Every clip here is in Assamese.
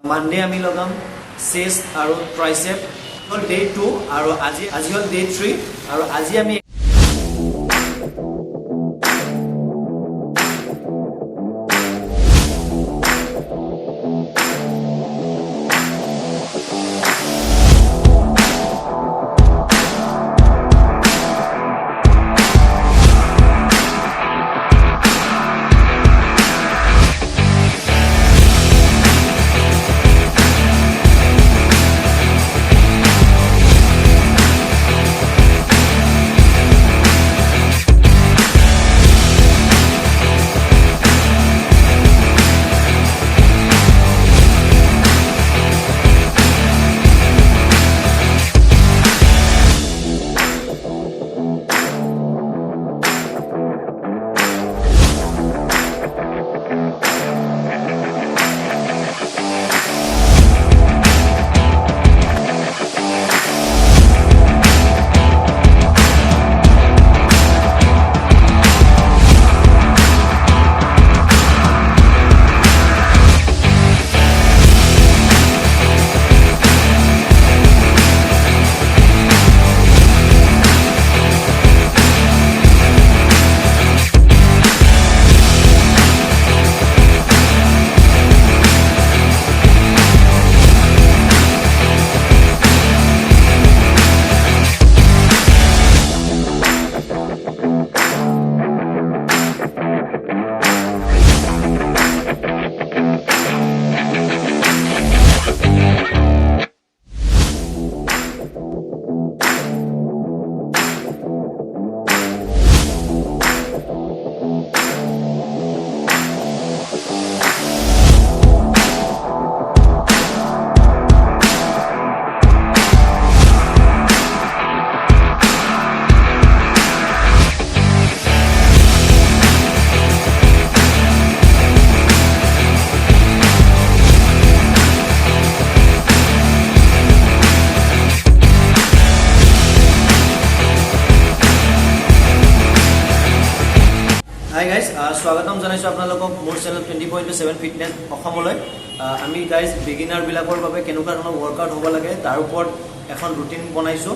Monday আমি লগাম চেষ্ট আৰু ট্ৰাইচেপ হল ডে 2 আৰু আজি হল ডে 3 আৰু আজি আমি Hi guys, স্বাগতম জনাইছো আপোনালোকক মোৰ চেনেল 20.7 ফিটনেস অসমলৈ আমি গাইজ বিগিনাৰ বিলাকৰ বাবে কেনেকুৱা ধৰণৰ ওয়াৰ্কআউট হ'ব লাগে তাৰ ওপৰত এখন ৰুটিন বনাইছো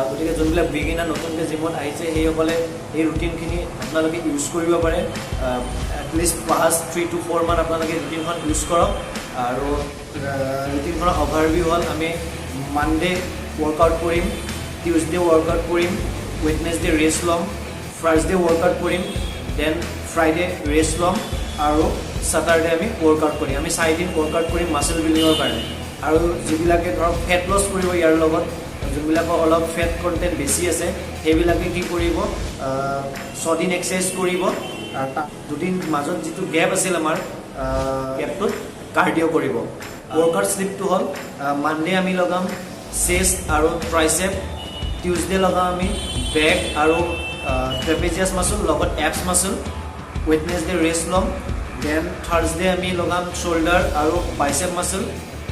গতিকে যোনবিলাক বিগিনাৰ নতুনকৈ জিমত আহিছে সেইসকলে এই ৰুটিনখিনি আপোনালোকে ইউজ কৰিব পাৰে এটলিষ্ট পাঁচ 3 to 4 মান আপোনালোকে ৰুটিনখন ইউজ কৰক আৰু ৰুটিনখনৰ অভাৰভিউ হ'ল আমি মানডে ওয়াৰ্কআউট কৰিম টিউজডে ওয়াৰ্কআউট কৰিম ওয়েডনেসডে ৰেষ্ট ল'ম ফ্ৰাইডে ওয়াৰ্কআউট কৰিম দেন ফ্ৰাইডে ৰেষ্ট ল'ম আৰু স্যাটাৰডে আমি ওয়াৰ্কআউট কৰিম আমি 4 দিন ওয়াৰ্কআউট কৰিম মাসল বিল্ডিঙৰ কাৰণে আৰু যিবিলাকে ধৰক ফেট লছ কৰিব ইয়াৰ লগত যোনবিলাকৰ অলপ ফেট কন্টেন্ট বেছি আছে সেইবিলাকে কি কৰিব 6 দিন এক্সাৰসাইজ কৰিব দুদিন মাজত যিটো গ্যাপ আছিল আমাৰ গ্যাপটোত কাৰ্ডিও কৰিব ওয়াৰ্কআউট স্লিপটো হ'ল মানডে আমি লগাম চেষ্ট আৰু ট্ৰাইচেপ টিউজডে লগাম আমি বেক আৰু ট্ৰেপেজিয়াছ মাসল লগত এপছ মাসল ওয়েডনেসডে ৰেষ্ট ল'ম দেন থাৰ্সডে আমি লগাম শোল্ডাৰ আৰু বাইচেপ মাসল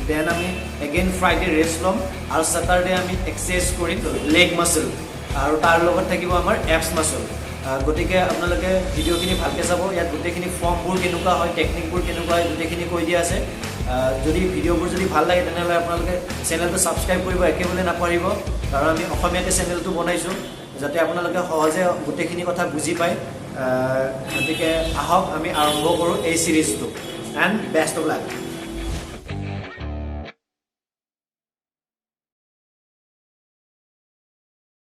দেন আমি এগেইন ফ্ৰাইডে ৰেষ্ট ল'ম আৰু স্যাটাৰডে আমি এক্সাৰসাইজ কৰিম লেগ মাসল আৰু তাৰ লগত থাকিব আমাৰ এপছ মাসল গতিকে আপোনালোকে ভিডিঅ'খিনি ভালকৈ চাব ইয়াত গোটেইখিনি ফৰ্মবোৰ কেনেকুৱা হয় টেকনিকবোৰ কেনেকুৱা হয় গোটেইখিনি কৈ দিয়া আছে যদি ভিডিঅ'বোৰ যদি ভাল লাগে তেনেহ'লে আপোনালোকে চেনেলটো ছাবস্ক্ৰাইব কৰিব একেবাৰে নাপাহৰিব কাৰণ আমি অসমীয়াতে চেনেলটো বনাইছোঁ যাতে আপোনালোকে সহজে গোটেইখিনি কথা বুজি পায় গতিকে আহক আমি আৰম্ভ কৰোঁ এই সিৰিজটো এণ্ড বেষ্ট অফ লাক